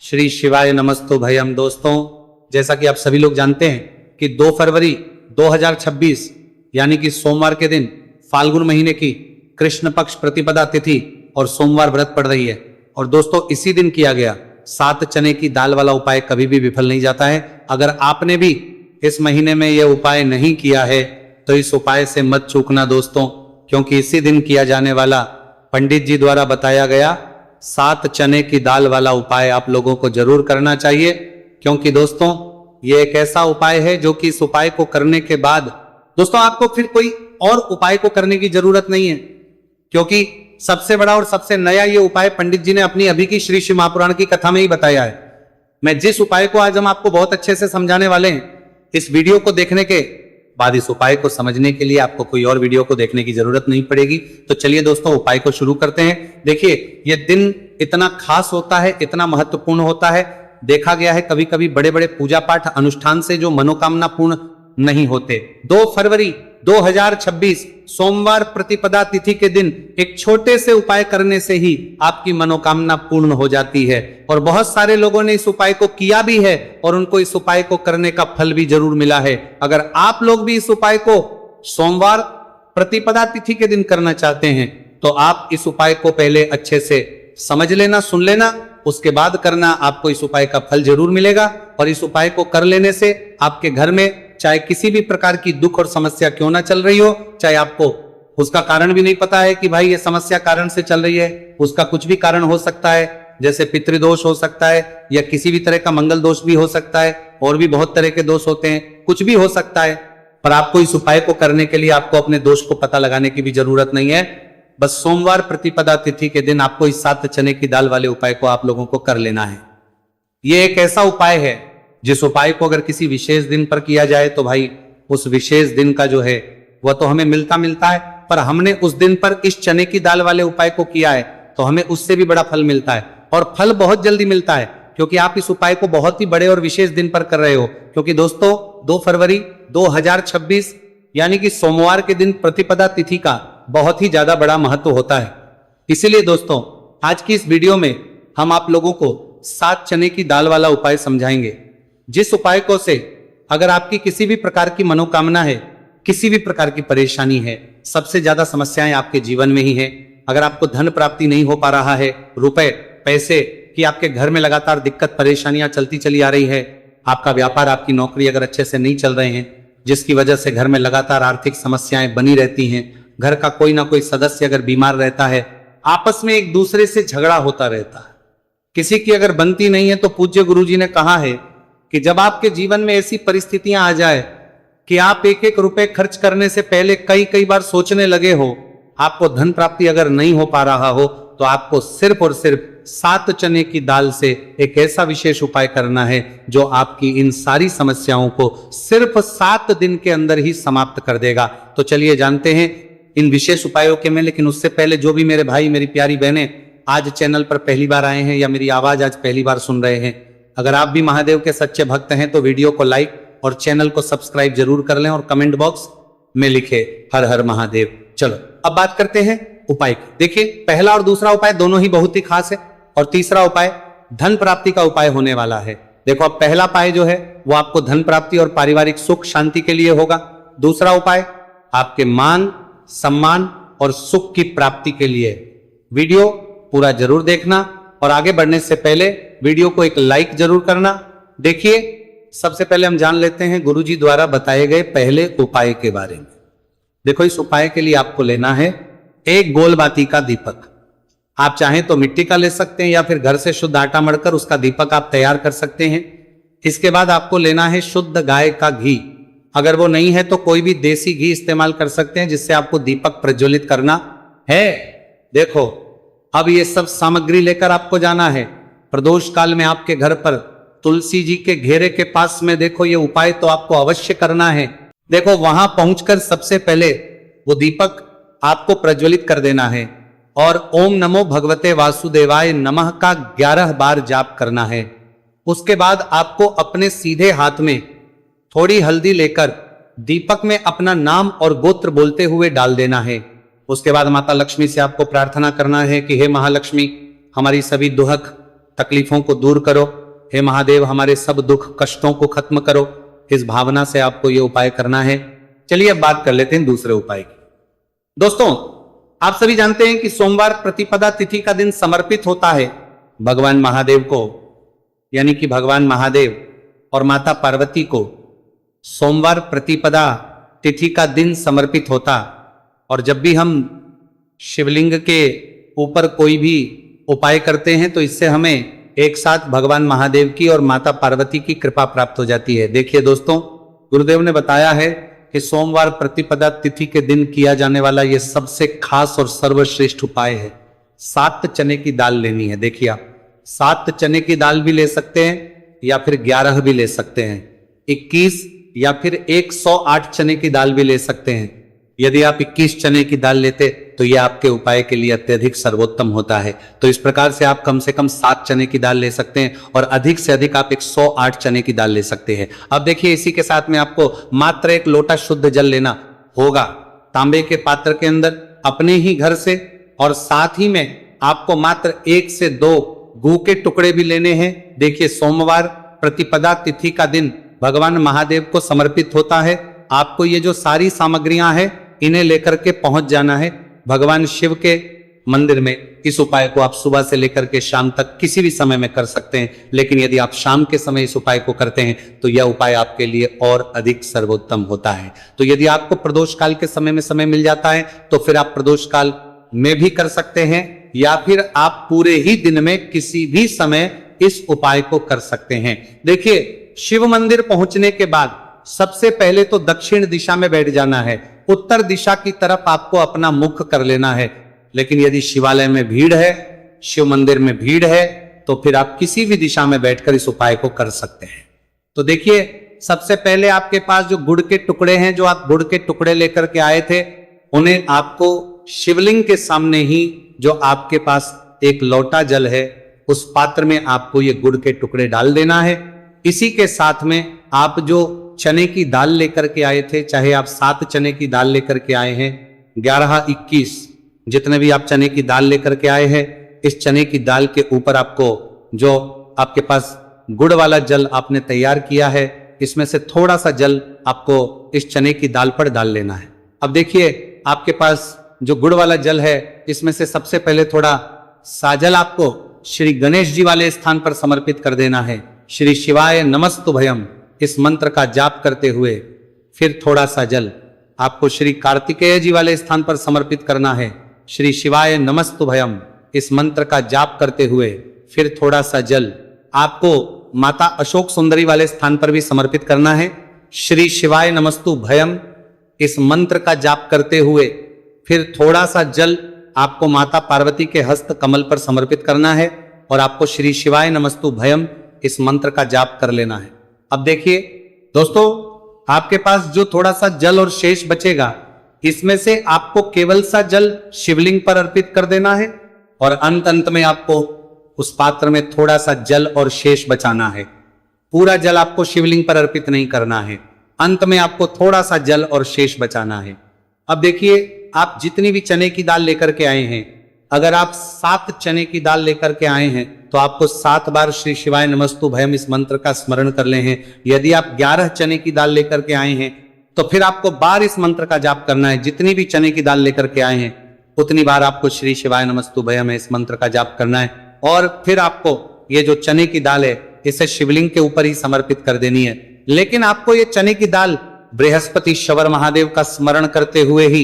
श्री शिवाय नमस्तु भयम। दोस्तों, जैसा कि आप सभी लोग जानते हैं कि 2 फरवरी 2026 यानी कि सोमवार के दिन फाल्गुन महीने की कृष्ण पक्ष प्रतिपदा तिथि और सोमवार व्रत पड़ रही है। और दोस्तों, इसी दिन किया गया 7 चने की दाल वाला उपाय कभी भी विफल नहीं जाता है। अगर आपने भी इस महीने में यह उपाय नहीं किया है तो इस उपाय से मत चूकना दोस्तों, क्योंकि इसी दिन किया जाने वाला पंडित जी द्वारा बताया गया 7 चने की दाल वाला उपाय आप लोगों को जरूर करना चाहिए। क्योंकि दोस्तों, ये एक ऐसा उपाय है जो कि इस उपाय को करने के बाद दोस्तों आपको फिर कोई और उपाय को करने की जरूरत नहीं है, क्योंकि सबसे बड़ा और सबसे नया ये उपाय पंडित जी ने अपनी अभी की श्री शिव महापुराण की कथा में ही बताया है। मैं जिस उपाय को आज हम आपको बहुत अच्छे से समझाने वाले हैं, इस वीडियो को देखने के बाद इस उपाय को समझने के लिए आपको कोई और वीडियो को देखने की जरूरत नहीं पड़ेगी। तो चलिए दोस्तों, उपाय को शुरू करते हैं। देखिए, यह दिन इतना खास होता है, इतना महत्वपूर्ण होता है। देखा गया है कभी कभी बड़े बड़े पूजा पाठ अनुष्ठान से जो मनोकामना पूर्ण नहीं होते। 2 फरवरी 2026 सोमवार प्रतिपदा तिथि के दिन एक छोटे से उपाय करने से ही आपकी मनोकामना पूर्ण हो जाती है। और बहुत सारे लोगों ने इस उपाय को किया भी है और उनको इस उपाय को करने का फल भी जरूर मिला है। अगर आप लोग भी इस उपाय को सोमवार प्रतिपदा तिथि के दिन करना चाहते हैं तो आप इस उपाय को पहले अच्छे से समझ लेना, सुन लेना, उसके बाद करना। आपको इस उपाय का फल जरूर मिलेगा। और इस उपाय को कर लेने से आपके घर में चाहे किसी भी प्रकार की दुख और समस्या क्यों ना चल रही हो, चाहे आपको उसका कारण भी नहीं पता है कि भाई ये समस्या कारण से चल रही है, उसका कुछ भी कारण हो सकता है, जैसे पितृदोष हो सकता है या किसी भी तरह का मंगल दोष भी हो सकता है, और भी बहुत तरह के दोष होते हैं, कुछ भी हो सकता है। पर आपको इस उपाय को करने के लिए आपको अपने दोष को पता लगाने की भी जरूरत नहीं है। बस सोमवार प्रतिपदा तिथि के दिन आपको इस 7 चने की दाल वाले उपाय को आप लोगों को कर लेना है। यह एक ऐसा उपाय है जिस उपाय को अगर किसी विशेष दिन पर किया जाए तो भाई उस विशेष दिन का जो है वह तो हमें मिलता है, पर हमने उस दिन पर इस चने की दाल वाले उपाय को किया है तो हमें उससे भी बड़ा फल मिलता है। और फल बहुत जल्दी मिलता है, क्योंकि आप इस उपाय को बहुत ही बड़े और विशेष दिन पर कर रहे हो। क्योंकि दोस्तों, 2 फरवरी 2026 यानी कि सोमवार के दिन प्रतिपदा तिथि का बहुत ही ज्यादा बड़ा महत्व होता है। इसीलिए दोस्तों, आज की इस वीडियो में हम आप लोगों को 7 चने की दाल वाला उपाय समझाएंगे, जिस उपाय को से अगर आपकी किसी भी प्रकार की मनोकामना है, किसी भी प्रकार की परेशानी है, सबसे ज्यादा समस्याएं आपके जीवन में ही है। अगर आपको धन प्राप्ति नहीं हो पा रहा है, रुपए पैसे की आपके घर में लगातार दिक्कत परेशानियां चलती चली आ रही है, आपका व्यापार आपकी नौकरी अगर अच्छे से नहीं चल रहे हैं, जिसकी वजह से घर में लगातार आर्थिक समस्याएं बनी रहती हैं, घर का कोई ना कोई सदस्य अगर बीमार रहता है, आपस में एक दूसरे से झगड़ा होता रहता है, किसी की अगर बनती नहीं है, तो पूज्य गुरुजी ने कहा है कि जब आपके जीवन में ऐसी परिस्थितियां आ जाए कि आप एक रुपए खर्च करने से पहले कई बार सोचने लगे हो, आपको धन प्राप्ति अगर नहीं हो पा रहा हो, तो आपको सिर्फ और सिर्फ 7 चने की दाल से एक ऐसा विशेष उपाय करना है जो आपकी इन सारी समस्याओं को सिर्फ 7 दिन के अंदर ही समाप्त कर देगा। तो चलिए जानते हैं इन विशेष उपायों के में। लेकिन उससे पहले जो भी मेरे भाई मेरी प्यारी बहनें आज चैनल पर पहली बार आए हैं या मेरी आवाज आज पहली बार सुन रहे हैं, अगर आप भी महादेव के सच्चे भक्त हैं तो वीडियो को लाइक और चैनल को सब्सक्राइब जरूर कर लें और कमेंट बॉक्स में लिखे हर हर महादेव। चलो अब बात करते हैं उपाय की। देखिए, पहला और दूसरा उपाय दोनों ही बहुत ही खास है और तीसरा उपाय धन प्राप्ति का उपाय होने वाला है। देखो, अब पहला उपाय जो है वो आपको धन प्राप्ति और पारिवारिक सुख शांति के लिए होगा। दूसरा उपाय आपके मान सम्मान और सुख की प्राप्ति के लिए। वीडियो पूरा जरूर देखना और आगे बढ़ने से पहले वीडियो को एक लाइक जरूर करना। देखिए, सबसे पहले हम जान लेते हैं गुरुजी द्वारा बताए गए पहले उपाय के बारे में। देखो, इस उपाय के लिए आपको लेना है एक गोलबाती का दीपक। आप चाहें तो मिट्टी का ले सकते हैं या फिर घर से शुद्ध आटा मढ़कर उसका दीपक आप तैयार कर सकते हैं। इसके बाद आपको लेना है शुद्ध गाय का घी। अगर वो नहीं है तो कोई भी देसी घी इस्तेमाल कर सकते हैं, जिससे आपको दीपक प्रज्वलित करना है। देखो, अब ये सब सामग्री लेकर आपको जाना है प्रदोष काल में आपके घर पर तुलसी जी के घेरे के पास में। देखो, ये उपाय तो आपको अवश्य करना है। देखो, वहां पहुंचकर सबसे पहले वो दीपक आपको प्रज्वलित कर देना है और ओम नमो भगवते वासुदेवाय नमः का 11 बार जाप करना है। उसके बाद आपको अपने सीधे हाथ में थोड़ी हल्दी लेकर दीपक में अपना नाम और गोत्र बोलते हुए डाल देना है। उसके बाद माता लक्ष्मी से आपको प्रार्थना करना है कि हे महालक्ष्मी, हमारी सभी दुहक तकलीफों को दूर करो, हे महादेव हमारे सब दुख कष्टों को खत्म करो, इस भावना से आपको ये उपाय करना है। चलिए अब बात कर लेते हैं दूसरे उपाय की। दोस्तों, आप सभी जानते हैं कि सोमवार प्रतिपदा तिथि का दिन समर्पित होता है भगवान महादेव को, यानी कि भगवान महादेव और माता पार्वती को सोमवार प्रतिपदा तिथि का दिन समर्पित होता। और जब भी हम शिवलिंग के ऊपर कोई भी उपाय करते हैं तो इससे हमें एक साथ भगवान महादेव की और माता पार्वती की कृपा प्राप्त हो जाती है। देखिए दोस्तों, गुरुदेव ने बताया है कि सोमवार प्रतिपदा तिथि के दिन किया जाने वाला यह सबसे खास और सर्वश्रेष्ठ उपाय है। 7 चने की दाल लेनी है। देखिए आप 7 चने की दाल भी ले सकते हैं या फिर 11 भी ले सकते हैं, 21 या फिर 108 चने की दाल भी ले सकते हैं। यदि आप 21 चने की दाल लेते तो यह आपके उपाय के लिए अत्यधिक सर्वोत्तम होता है। तो इस प्रकार से आप कम से कम 7 चने की दाल ले सकते हैं और अधिक से अधिक आप 108 चने की दाल ले सकते हैं। अब देखिए, इसी के साथ में आपको मात्र 1 लोटा शुद्ध जल लेना होगा तांबे के पात्र के अंदर अपने ही घर से, और साथ ही में आपको मात्र 1 से 2 गू के टुकड़े भी लेने हैं। देखिए, सोमवार प्रतिपदा तिथि का दिन भगवान महादेव को समर्पित होता है। आपको ये जो सारी सामग्रियां हैं इन्हें लेकर के पहुंच जाना है भगवान शिव के मंदिर में। इस उपाय को आप सुबह से लेकर के शाम तक किसी भी समय में कर सकते हैं, लेकिन यदि आप शाम के समय इस उपाय को करते हैं तो यह उपाय आपके लिए और अधिक सर्वोत्तम होता है। तो यदि आपको प्रदोष काल के समय में समय मिल जाता है तो फिर आप प्रदोष काल में भी कर सकते हैं, या फिर आप पूरे ही दिन में किसी भी समय इस उपाय को कर सकते हैं। देखिए, शिव मंदिर पहुंचने के बाद सबसे पहले तो दक्षिण दिशा में बैठ जाना है। उत्तर दिशा की तरफ आपको अपना मुख कर लेना है। लेकिन यदि शिवालय में भीड़ है, शिव मंदिर में भीड़ है, तो फिर आप किसी भी दिशा में बैठकर इस उपाय को कर सकते हैं। तो देखिए, सबसे पहले आपके पास जो गुड़ के टुकड़े हैं, जो आप गुड़ के टुकड़े लेकर के आए थे, उन्हें आपको शिवलिंग के सामने ही जो आपके पास एक लोटा जल है उस पात्र में आपको ये गुड़ के टुकड़े डाल देना है। इसी के साथ में आप जो चने की दाल लेकर के आए थे, चाहे आप 7 चने की दाल लेकर के आए हैं, 11, 21 जितने भी आप चने की दाल लेकर के आए हैं, इस चने की दाल के ऊपर आपको जो आपके पास गुड़ वाला जल आपने तैयार किया है, इसमें से थोड़ा सा जल आपको इस चने की दाल पर डाल लेना है। अब देखिए, आपके पास जो गुड़ वाला जल है, इसमें से सबसे पहले थोड़ा सा जल आपको श्री गणेश जी वाले स्थान पर समर्पित कर देना है। श्री शिवाय नमस्तुभयम इस मंत्र का जाप करते हुए फिर थोड़ा सा जल आपको श्री कार्तिकेय जी वाले स्थान पर समर्पित करना है। श्री शिवाय नमस्तुभयम इस मंत्र का जाप करते हुए फिर थोड़ा सा जल आपको माता अशोक सुंदरी वाले स्थान पर भी समर्पित करना है। श्री शिवाय नमस्तुभयम इस मंत्र का जाप करते हुए फिर थोड़ा सा जल आपको माता पार्वती के हस्त कमल पर समर्पित करना है और आपको श्री शिवाय नमस्तुभयम इस मंत्र का जाप कर लेना है। अब देखिए दोस्तों, आपके पास जो थोड़ा सा जल और शेष बचेगा, इसमें से आपको केवल सा जल शिवलिंग पर अर्पित कर देना है और अंत में आपको उस पात्र में थोड़ा सा जल और शेष बचाना है। पूरा जल आपको शिवलिंग पर अर्पित नहीं करना है, अंत में आपको थोड़ा सा जल और शेष बचाना है। अब देखिए, आप जितनी भी चने की दाल लेकर के आए हैं, अगर आप 7 चने की दाल लेकर के आए हैं तो आपको 7 बार श्री शिवाय नमस्तुभयम इस मंत्र का स्मरण कर ले हैं। यदि आप 11 चने की दाल लेकर के आए हैं तो फिर आपको बार इस मंत्र का जाप करना है। जितनी भी चने की दाल लेकर के आए हैं उतनी बार आपको श्री शिवाय नमस्तुभयम इस मंत्र का जाप करना है और फिर आपको ये जो चने की दाल है इसे शिवलिंग के ऊपर ही समर्पित कर देनी है। लेकिन आपको ये चने की दाल बृहस्पति शवर महादेव का स्मरण करते हुए ही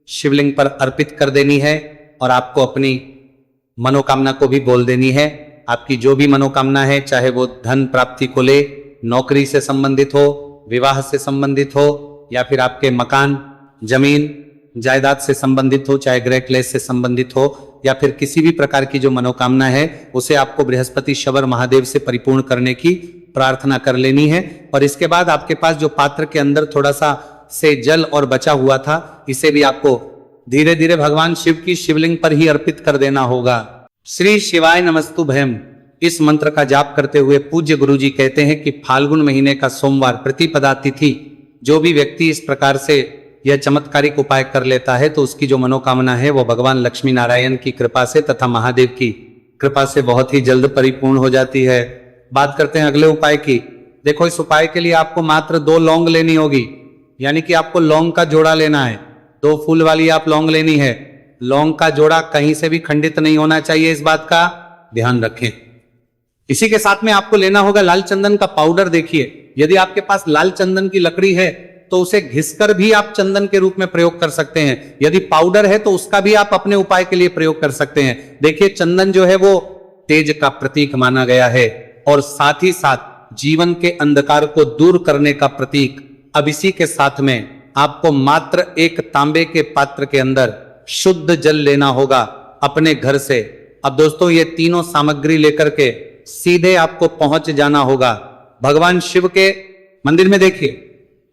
शिवलिंग पर अर्पित कर देनी है और आपको अपनी मनोकामना को भी बोल देनी है। आपकी जो भी मनोकामना है, चाहे वो धन प्राप्ति को ले, नौकरी से संबंधित हो, विवाह से संबंधित हो, या फिर आपके मकान, जमीन, जायदाद से संबंधित हो, चाहे गृह क्लेश से संबंधित हो, या फिर किसी भी प्रकार की जो मनोकामना है उसे आपको बृहस्पति शवर महादेव से परिपूर्ण करने की प्रार्थना कर लेनी है। और इसके बाद आपके पास जो पात्र के अंदर थोड़ा सा से जल और बचा हुआ था, इसे भी आपको धीरे धीरे भगवान शिव की शिवलिंग पर ही अर्पित कर देना होगा। श्री शिवाय नमस्तुभयम इस मंत्र का जाप करते हुए पूज्य गुरु जी कहते हैं कि फाल्गुन महीने का सोमवार प्रतिपदा तिथि जो भी व्यक्ति इस प्रकार से यह चमत्कारिक उपाय कर लेता है तो उसकी जो मनोकामना है वो भगवान लक्ष्मी नारायण की कृपा से तथा महादेव की कृपा से बहुत ही जल्द परिपूर्ण हो जाती है। बात करते हैं अगले उपाय की। देखो, इस उपाय के लिए आपको मात्र 2 लौंग लेनी होगी, यानी कि आपको लौंग का जोड़ा लेना है। 2 फूल वाली आप लौंग लेनी है। लौंग का जोड़ा कहीं से भी खंडित नहीं होना चाहिए, इस बात का ध्यान रखें। इसी के साथ में आपको लेना होगा लाल चंदन का पाउडर। देखिए, यदि आपके पास लाल चंदन की लकड़ी है तो उसे घिसकर भी आप चंदन के रूप में प्रयोग कर सकते हैं। यदि पाउडर है तो उसका भी आप अपने उपाय के लिए प्रयोग कर सकते हैं। देखिए, चंदन जो है वो तेज का प्रतीक माना गया है और साथ ही साथ जीवन के अंधकार को दूर करने का प्रतीक। अब इसी के साथ में आपको मात्र एक तांबे के पात्र के अंदर शुद्ध जल लेना होगा अपने घर से। अब दोस्तों, ये तीनों सामग्री लेकर के सीधे आपको पहुंच जाना होगा भगवान शिव के मंदिर में। देखिए,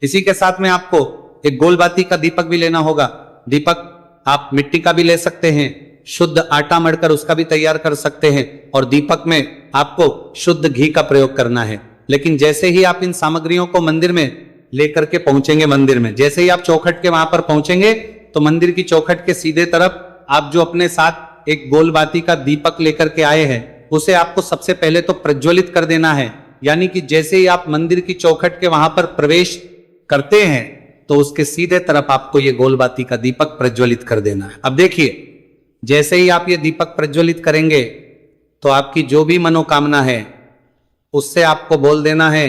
इसी के साथ में आपको एक गोलबाती का दीपक भी लेना होगा। दीपक आप मिट्टी का भी ले सकते हैं, शुद्ध आटा मढ़कर उसका भी तैयार कर सकते हैं, और दीपक में आपको शुद्ध घी का प्रयोग करना है। लेकिन जैसे ही आप इन सामग्रियों को मंदिर में लेकर के पहुंचेंगे, मंदिर में जैसे ही आप चौखट के वहां पर पहुंचेंगे तो मंदिर की चौखट के सीधे तरफ आप जो अपने साथ एक गोलबाती का दीपक लेकर के आए हैं उसे आपको सबसे पहले तो प्रज्वलित कर देना है। यानी कि जैसे ही आप मंदिर की चौखट के वहां पर प्रवेश करते हैं तो उसके सीधे तरफ आपको ये गोलबाती का दीपक प्रज्वलित कर देना है। अब देखिए, जैसे ही आप ये दीपक प्रज्वलित करेंगे तो आपकी जो भी मनोकामना है उससे आपको बोल देना है।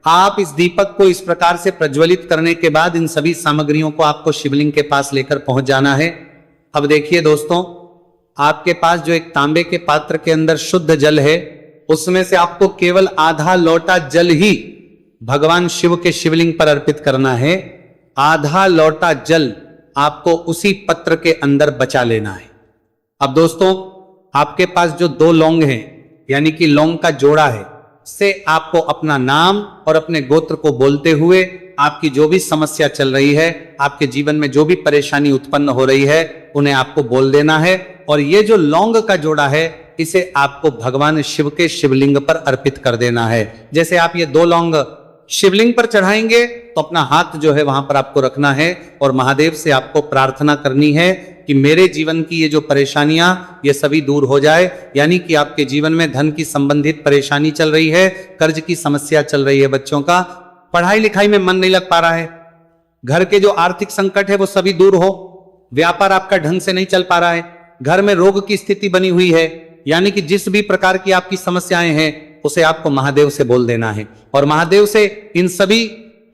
आप इस दीपक को इस प्रकार से प्रज्वलित करने के बाद इन सभी सामग्रियों को आपको शिवलिंग के पास लेकर पहुंच जाना है। अब देखिए दोस्तों, आपके पास जो एक तांबे के पात्र के अंदर शुद्ध जल है उसमें से आपको केवल आधा लोटा जल ही भगवान शिव के शिवलिंग पर अर्पित करना है। आधा लोटा जल आपको उसी पत्र के अंदर बचा लेना है। अब दोस्तों, आपके पास जो 2 लौंग हैं, यानी कि लौंग का जोड़ा है, से आपको अपना नाम और अपने गोत्र को बोलते हुए आपकी जो भी समस्या चल रही है, आपके जीवन में जो भी परेशानी उत्पन्न हो रही है, उन्हें आपको बोल देना है। और ये जो लौंग का जोड़ा है इसे आपको भगवान शिव के शिवलिंग पर अर्पित कर देना है। जैसे आप ये 2 लौंग शिवलिंग पर चढ़ाएंगे तो अपना हाथ जो है वहां पर आपको रखना है और महादेव से आपको प्रार्थना करनी है कि मेरे जीवन की ये जो परेशानियां ये सभी दूर हो जाए। यानी कि आपके जीवन में धन की संबंधित परेशानी चल रही है, कर्ज की समस्या चल रही है, बच्चों का पढ़ाई लिखाई में मन नहीं लग पा रहा है, घर के जो आर्थिक संकट है वो सभी दूर हो, व्यापार आपका ढंग से नहीं चल पा रहा है, घर में रोग की स्थिति बनी हुई है, यानी कि जिस भी प्रकार की आपकी समस्याएं हैं उसे आपको महादेव से बोल देना है और महादेव से इन सभी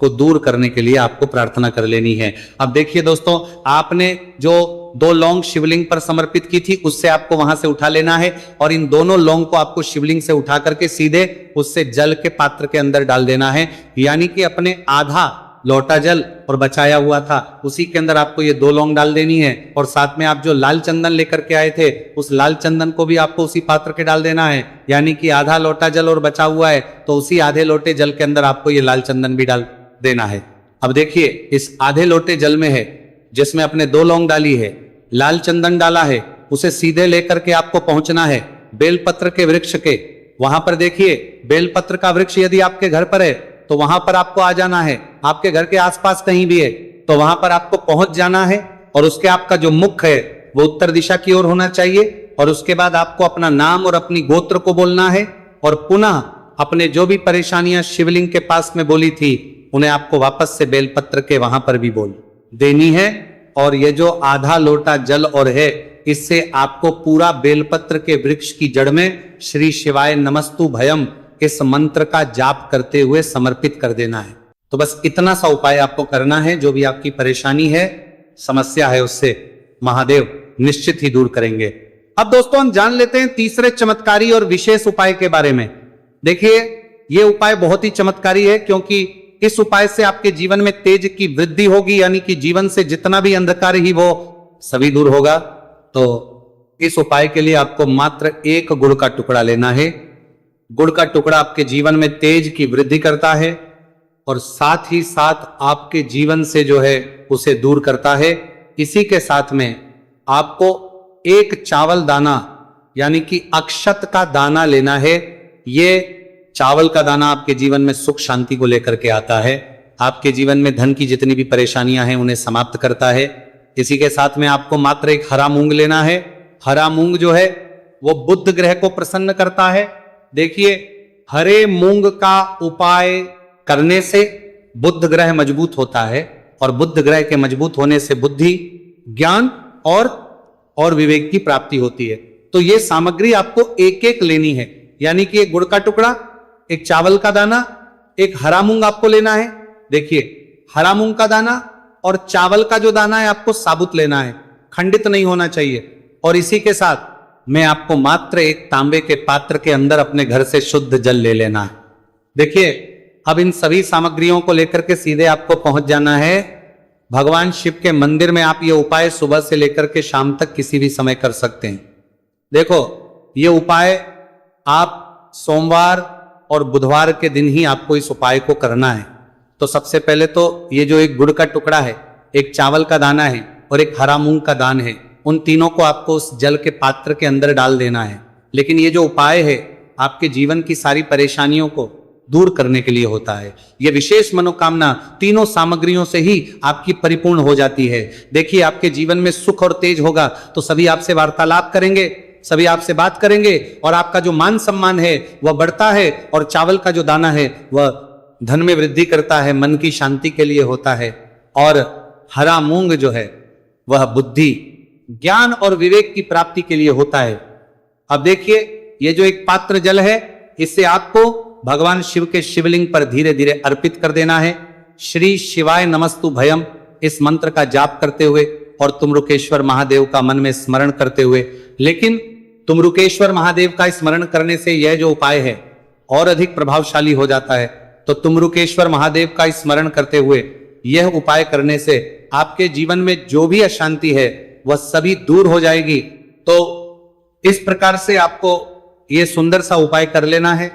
को दूर करने के लिए आपको प्रार्थना कर लेनी है। अब देखिए दोस्तों, आपने जो 2 लौंग शिवलिंग पर समर्पित की थी उससे आपको वहां से उठा लेना है और इन दोनों लौंग को आपको शिवलिंग से उठा करके सीधे उससे जल के पात्र के अंदर डाल देना है। यानी कि अपने आधा लोटा जल और बचाया हुआ था उसी के अंदर आपको ये 2 लौंग डाल देनी है और साथ में आप जो लाल चंदन लेकर के आए थे उस लाल चंदन को भी आपको उसी पात्र के डाल देना है। यानी कि आधा लोटा जल और बचा हुआ है तो उसी आधे लोटे जल के अंदर आपको ये लाल चंदन भी डाल देना है। अब देखिए, इस आधे लोटे जल में है जिसमें अपने 2 लौंग डाली है, लाल चंदन डाला है, उसे सीधे लेकर के आपको पहुंचना है बेलपत्र के वृक्ष के। वहां पर देखिए, बेलपत्र का वृक्ष यदि आपके घर पर है तो वहां पर आपको आ जाना है। आपके घर के आसपास कहीं भी है तो वहां पर आपको पहुंच जाना है और उसके आपका जो मुख है वो उत्तर दिशा की ओर होना चाहिए और उसके बाद आपको अपना नाम और अपनी गोत्र को बोलना है और पुनः अपने जो भी परेशानियां शिवलिंग के पास में बोली थी उन्हें आपको वापस से बेलपत्र के वहां पर भी बोल देनी है। और ये जो आधा लोटा जल और है इससे आपको पूरा बेलपत्र के वृक्ष की जड़ में श्री शिवाय नमस्तु भयम इस मंत्र का जाप करते हुए समर्पित कर देना है। तो बस इतना सा उपाय आपको करना है। जो भी आपकी परेशानी है, समस्या है, उससे महादेव निश्चित ही दूर करेंगे। अब दोस्तों, हम जान लेते हैं तीसरे चमत्कारी और विशेष उपाय के बारे में। देखिए, ये उपाय बहुत ही चमत्कारी है क्योंकि इस उपाय से आपके जीवन में तेज की वृद्धि होगी, यानी कि जीवन से जितना भी अंधकार ही वो सभी दूर होगा। तो इस उपाय के लिए आपको मात्र 1 गुड़ का टुकड़ा लेना है। गुड़ का टुकड़ा आपके जीवन में तेज की वृद्धि करता है और साथ ही साथ आपके जीवन से जो है उसे दूर करता है। इसी के साथ में आपको 1 चावल दाना यानी कि अक्षत का दाना लेना है। ये चावल का दाना आपके जीवन में सुख शांति को लेकर के आता है, आपके जीवन में धन की जितनी भी परेशानियां हैं उन्हें समाप्त करता है। इसी के साथ में आपको मात्र 1 हरा मूंग लेना है। हरा मूंग जो है वो बुध ग्रह को प्रसन्न करता है। देखिए, हरे मूंग का उपाय करने से बुध ग्रह मजबूत होता है, और बुध ग्रह के मजबूत होने से बुद्धि, ज्ञान और विवेक की प्राप्ति होती है। तो ये सामग्री आपको एक एक लेनी है, यानी कि एक गुड़ का टुकड़ा, एक चावल का दाना, एक हरा मूंग आपको लेना है। देखिए, हरा मूंग का दाना और चावल का जो दाना है आपको साबुत लेना है, खंडित नहीं होना चाहिए। और इसी के साथ मैं आपको मात्र एक तांबे के पात्र के अंदर अपने घर से शुद्ध जल ले लेना है। देखिए, अब इन सभी सामग्रियों को लेकर के सीधे आपको पहुंच जाना है भगवान शिव के मंदिर में। आप ये उपाय सुबह से लेकर के शाम तक किसी भी समय कर सकते हैं। देखो, ये उपाय आप सोमवार और बुधवार के दिन ही आपको इस उपाय को करना है। तो सबसे पहले तो ये जो एक गुड़ का टुकड़ा है, एक चावल का दाना है और एक हरा मूंग का दान है, उन तीनों को आपको उस जल के पात्र के अंदर डाल देना है। लेकिन ये जो उपाय है आपके जीवन की सारी परेशानियों को दूर करने के लिए होता है। यह विशेष मनोकामना तीनों सामग्रियों से ही आपकी परिपूर्ण हो जाती है। देखिए, आपके जीवन में सुख और तेज होगा तो सभी आपसे वार्तालाप करेंगे, सभी आपसे बात करेंगे, और आपका जो मान सम्मान है वह बढ़ता है। और चावल का जो दाना है वह धन में वृद्धि करता है, मन की शांति के लिए होता है। और हरा मूंग जो है वह बुद्धि, ज्ञान और विवेक की प्राप्ति के लिए होता है। अब देखिए, ये जो एक पात्र जल है, इससे आपको भगवान शिव के शिवलिंग पर धीरे धीरे अर्पित कर देना है। श्री शिवाय नमस्तु भयम इस मंत्र का जाप करते हुए और तुमरुकेश्वर महादेव का मन में स्मरण करते हुए। लेकिन तुमरुकेश्वर महादेव का स्मरण करने से यह जो उपाय है और अधिक प्रभावशाली हो जाता है। तो तुमरुकेश्वर महादेव का स्मरण करते हुए यह उपाय करने से आपके जीवन में जो भी अशांति है वह सभी दूर हो जाएगी। तो इस प्रकार से आपको यह सुंदर सा उपाय कर लेना है।